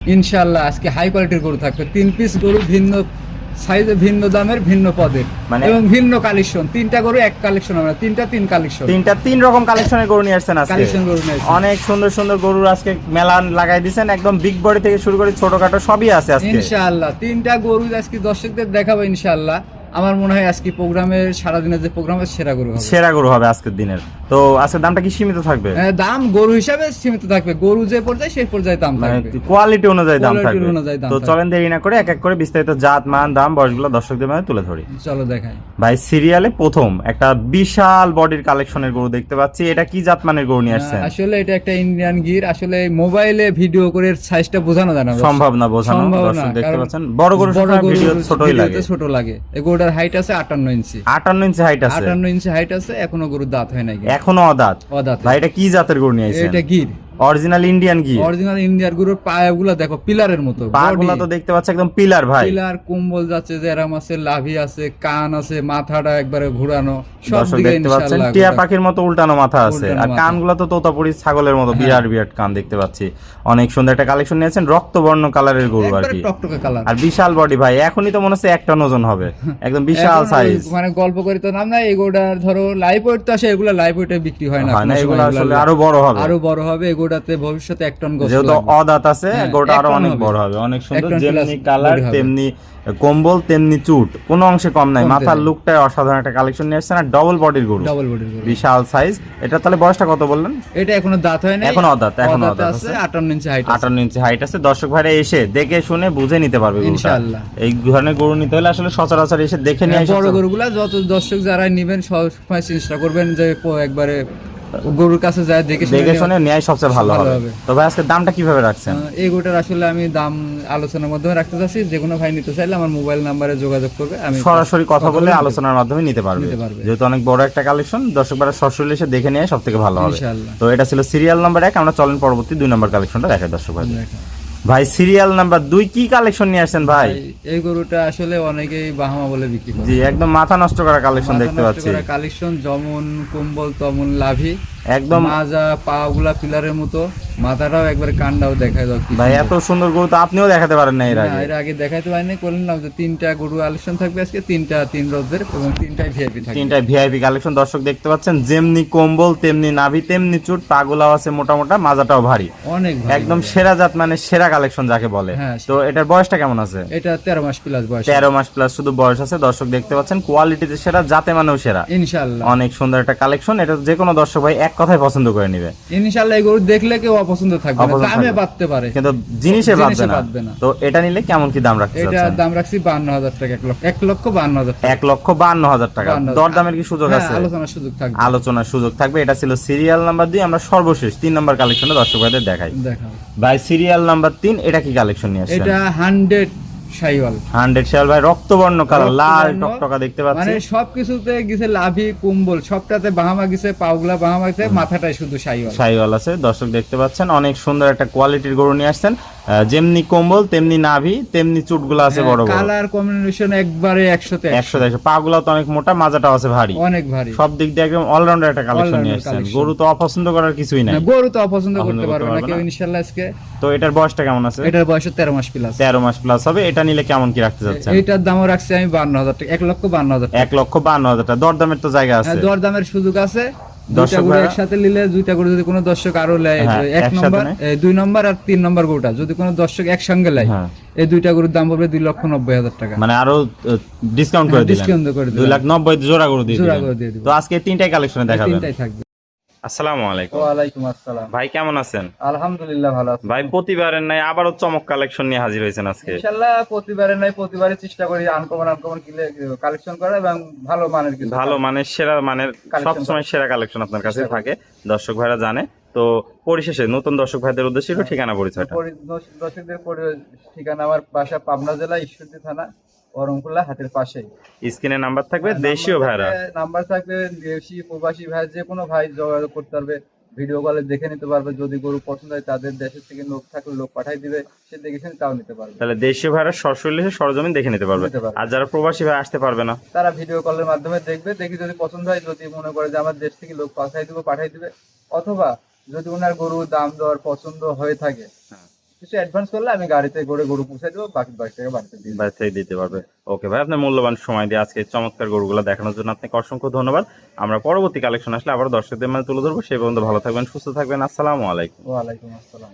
ইনশাআল্লাহ আজকে হাই কোয়ালিটির গরু থাকবে। 3 পিস গরু, ভিন্ন সাইজে, ভিন্ন দামের, ভিন্ন পদের এবং ভিন্ন কালেকশন। 3টা গরু এক কালেকশন, আমরা 3টা 3 কালেকশন, 3টা 3 রকম কালেকশনের গরু নিয়ে আসছেন আজকে। কালেকশন গরু নিয়ে আসছি। অনেক সুন্দর সুন্দর গরু আজকে মেলা লাগাই দিয়েছেন, একদম বিগ বডি থেকে শুরু করে ছোটখাটো সবই আছে আজকে ইনশাআল্লাহ। 3টা গরু আজকে দর্শকদের দেখাবো ইনশাআল্লাহ। আমার মনে হয় আজকে প্রোগ্রামের, সারা দিনের যে প্রোগ্রামের সেরা গরু হবে, সেরা গরু হবে আজকের দিনের। তো আজকের দামটা কি সীমিত থাকবে? দাম গরু হিসাবে সীমিত থাকবে, গরু যে পর্যায়ে সেই পর্যায়ে দাম থাকবে, কোয়ালিটি অনুযায়ী দাম থাকবে। তো থাকবে। চলেন দেরি না করে এক এক করে বিস্তারিত জাত, মান, দাম, বয়সগুলো দর্শকদের মাঝে তুলে ধরি। চলো দেখাই। ভাই সিরিয়ালে প্রথম একটা বিশাল বডির কালেকশনের গরু দেখতে পাচ্ছি, এটা কি জাত মানের গরু নিয়ে আসছেন? আসলে এটা একটা ইন্ডিয়ান গির। আসলে মোবাইলে ভিডিও করে সাইজটা বোঝানো যায় না, সম্ভব না বোঝানো। দর্শক দেখতে পাচ্ছেন বড় গরু, ভিডিও ছোটই লাগে, ছোট লাগে। এই গরুটার হাইট আছে 58 ইঞ্চি। 58 ইঞ্চি হাইট আছে। 58 ইঞ্চি হাইট আছে। এখনো গরুর দাঁত হয় নাই, এখনো অদাঁত। ভাই এটা কি জাতের গরু নিয়ে আসছেন? এটা Gir, original Indian Gir. Original Indian গরুর পাগুলা দেখো পিলারের মতো, পাগুলা তো দেখতে পাচ্ছ একদম পিলার ভাই। পিলার, কম্বল যাচ্ছে, জেরাম আছে, লাভি আছে, কান আছে, মাথাটা একবারে ঘোরানো, সব দর্শক দিকে দেখতে পাচ্ছেন ইনশাআল্লাহ। টিয়া পাখির মতো উল্টানো মাথা আছে, আর কানগুলো তো তোতাপুরি ছাগলের মতো বিরাট বিরাট কান দেখতে পাচ্ছি। অনেক সুন্দর একটা কালেকশন নিয়েছেন, রক্তবর্ণ কালারের গরু আর কি, টকটকে কালার, আর বিশাল বডি ভাই। এখনই তো মনে হচ্ছে 1 টন ওজন হবে, একদম বিশাল সাইজ। মানে গল্প করি তো নাম না, এগুলোর ধরো লাইভ ওয়েট তো আসে, এগুলো লাইভ ওয়েটে বিক্রি হয় না, এগুলো আসলে আরো বড় হবে, আরো বড় হবে। এগুলোতে ভবিষ্যতে 1 টন গোশত, যেহেতু অদাঁত আছে গরুটা আরো অনেক বড় হবে। অনেক সুন্দর, যেমনি কালার তেমনি কম্বল তেমনি চুট, কোনো অংশে কম নাই। মাথার লুকটা অসাধারণ একটা কালেকশন নিয়ে আসছেন, আর ডবল বডির গরু, বিশাল সাইজ। এটা তাহলে বয়সটা কত বললেন? এটা এখনো দাঁত হয় না, এখনো অদাঁত, এখনো অদাঁত আছে। 58 ইঞ্চি হাইট, 58 ইঞ্চি হাইট আছে। দর্শক ভাইরা এসে দেখে শুনে বুঝে নিতে পারবে ইনশাআল্লাহ। এই ধরনের গরু নিতে হলে আসলে সচরাচর এসে দেখে নিয়ে আসবে। বড় গরুগুলা যত দর্শক যারা নেবেন সবসময় চেষ্টা করবেন যে একবারে গরুর কাছে যায় দেখে শুনে নেয়, সবচেয়ে ভালো হবে। তো ভাই আজকে দামটা কিভাবে রাখছেন? এই গরুটার আসলে আমি দাম আলোচনার মাধ্যমে রাখতে চাচ্ছি। যে কোনো ভাই নিতে চাইলে আমার মোবাইল নাম্বারে যোগাযোগ করবে, আমি সরাসরি কথা বলে আলোচনার মাধ্যমে নিতে পারবে। যেহেতু অনেক বড় একটা কালেকশন, দর্শকরা সরাসরি এসে দেখে নিয়ে সবথেকে ভালো হবে। তো এটা ছিল সিরিয়াল নাম্বার 1। আমরা চলেন পরবর্তী 2 নম্বর কালেকশনটা দেখাই দর্শক ভাই। ভাই সিরিয়াল নাম্বার 2 কি কালেকশন নিয়ে আসছেন ভাই? এই গরুটা আসলে অনেকেই বাহামা বলে বিক্রি করে। জি, একদম মাথা নষ্ট করা কালেকশন দেখতে পাচ্ছি। কালেকশন যেমন কম্বল তেমন লাভি, একদম মাজা, পাগুলা পিলারের মতো, মাথাটাও একবারে কান্ডাও দেখায় দাও ভাই। এত সুন্দর গরু তো আপনিও দেখাতে পারেন না এর আগে। এর আগে দেখাইতে পারিনি। করলাম যে 3টা গরু কালেকশন থাকবে আজকে, 3টা 3 রোদের এবং 3টাই ভিআইপি থাকবে। 3টাই ভিআইপি কালেকশন দর্শক দেখতে পাচ্ছেন, যেমনি কম্বল তেমনি নাভি তেমনি চুট, পাগুলাও আছে মোটা মোটা, মাজাটাও ভারী, অনেক একদম সেরা জাত মানে সেরা কালেকশন যাকে বলে। তো এটার বয়সটা কেমন আছে? এটা 13 মাস প্লাস বয়স, 13 মাস প্লাস শুধু বয়স আছে। দর্শক দেখতে পাচ্ছেন কোয়ালিটিতে সেরা, জাতে মানেও সেরা ইনশাআল্লাহ। অনেক সুন্দর একটা কালেকশন। এটা যে কোনো দর্শক ভাই এক কথায় পছন্দ করে নিবে ইনশাআল্লাহ। এই গরু দেখলে কেউ অপছন্দ থাকবে না, দামে বাড়তে পারে কিন্তু জিনিসে বাড়বে না। তো এটা নিলে কেমন কি দাম রাখছেন? এটা দাম রাখছি 52,000 টাকা, 1,52,000 টাকা। 1,52,000 টাকা। দরদামের কি সুযোগ আছে? আলোচনার সুযোগ থাকবে, আলোচনার সুযোগ থাকবে। এটা ছিল সিরিয়াল নাম্বার 2। আমরা সর্বশেষ 3 নম্বর কালেকশনে দর্শক ভাইদের দেখাই। ভাই সিরিয়াল নাম্বার 3 এটা কি কালেকশন নিয়ে আসছেন? এটা 100 শাইওয়াল। 100 শাইওয়াল ভাই, রক্তবর্ণ কালার, লাল টকটকা দেখতে পাচ্ছি। মানে সবকিছুতে গিয়ে লাভি, কম্বল সবটাতে বাহামা গিয়েছে, পাগুলা বাহামা গিয়েছে, মাথাটাই শুধু শাইওয়াল। শাইওয়াল আছে। দর্শক দেখতে পাচ্ছেন অনেক সুন্দর একটা কোয়ালিটির গরু নিয়ে আসছেন, যেমনি কম্বল তেমনি নাভি তেমনি চুটগুলো আছে বড় বড়, কালার কম্বিনেশন একবারে 100 তে 100। পাগুলা তো অনেক মোটা, মাজাটাও আছে ভারী, অনেক ভারী, সব দিক দিয়ে একদম অলরাউন্ডার একটা কালেকশন নিয়ে আসছেন। গরু তো অপছন্দ করার কিছুই নাই, গরু তো অপছন্দ করতে পারবে না কেউ ইনশাআল্লাহ আজকে। তো এটার বয়সটা কেমন আছে? এটার বয়স 13 মাস প্লাস, 13 মাস প্লাস হবে। এটা নিলে কেমন কি রাখতে যাচ্ছেন? এটার দামও রাখছি আমি 52,000 টাকা, 1,52,000 টাকা। 1,52,000 টাকা। দরদামের তো জায়গা আছে, দরদামের সুযোগ আছে। দুইটা গরু একসাথে নিলে, দুইটা গরু যদি কোনো দর্শক আরো লেয়, 1 নম্বর 2 নম্বর আর 3 নম্বর গরুটা যদি কোনো দর্শক একসঙ্গে লেয়, এই দুইটা গরুর দাম পড়বে 2,90,000 টাকা। মানে আরো ডিসকাউন্ট করে দিলেন, 2,90,000 জোড়া গরু দিয়ে দিলেন। তো আজকে 3টাই কালেকশনে দেখাবেন। 3টাই থাকবে। আসসালামু আলাইকুম। ওয়ালাইকুম আসসালাম। ভাই কেমন আছেন? আলহামদুলিল্লাহ ভালো আছি ভাই। প্রতিবারের নাই আবারও চমক কালেকশন নিয়ে হাজির হয়েছেন আজকে। ইনশাআল্লাহ প্রতিবারের নাই প্রতিবারই চেষ্টা করি আনকমন কালেকশন করা এবং ভালো মানের কিছু, ভালো মানের সেরা মানের সবসময় সেরা কালেকশন আপনার কাছে থাকে, দর্শক ভাইরা জানে। তো পরিশেষে নতুন দর্শক ভাইদের উদ্দেশ্যে একটু ঠিকানা পরিচয়টা। দর্শকদের ঠিকানা, আমার বাসা পাবনা জেলা ঈশ্বরদী থানা, অরংকুলা হাটের পাশেই। স্ক্রিনে নাম্বার থাকবে, দেশীয় ভাইরা নাম্বার থাকবে, দেশি প্রবাসী ভাই যে কোনো ভাই যোগাযোগ করতে পারবে, ভিডিও কলে দেখে নিতে পারবে। যদি গরু পছন্দ হয় তাদের দেশের থেকে লোক থাকলে লোক পাঠাই দিবে, সে দেখে শুনে তাও নিতে পারবে। তাহলে দেশীয় ভাইরা সরাসরি সরজমিন দেখে নিতে পারবে। আর যারা প্রবাসী ভাই আসতে পারবে না, তারা ভিডিও কলের মাধ্যমে দেখবে, দেখি যদি পছন্দ হয়, যদি মনে করে যে আমার দেশ থেকে লোক পাঠাই দিবে, অথবা যদি ওনার গরু দাম দর পছন্দ হয়ে থাকে কিছু অ্যাডভান্স করলে আমি গাড়িতে করে গরু পৌঁছে দেবো, বাকি 22 টাকা বাড়িতে দিয়ে বাড়ি থেকে দিতে পারবে। ওকে ভাই, আপনার মূল্যবান সময় দিয়ে আজকে চমৎকার গরুগুলো দেখানোর জন্য আপনাকে অসংখ্য ধন্যবাদ। আমরা পরবর্তী কালেকশন আসলে আবার দর্শকদের মানে তুলে ধরবো। সেই পর্যন্ত ভালো থাকবেন, সুস্থ থাকবেন। আসসালামু আলাইকুম। ওয়ালাইকুম আসসালাম।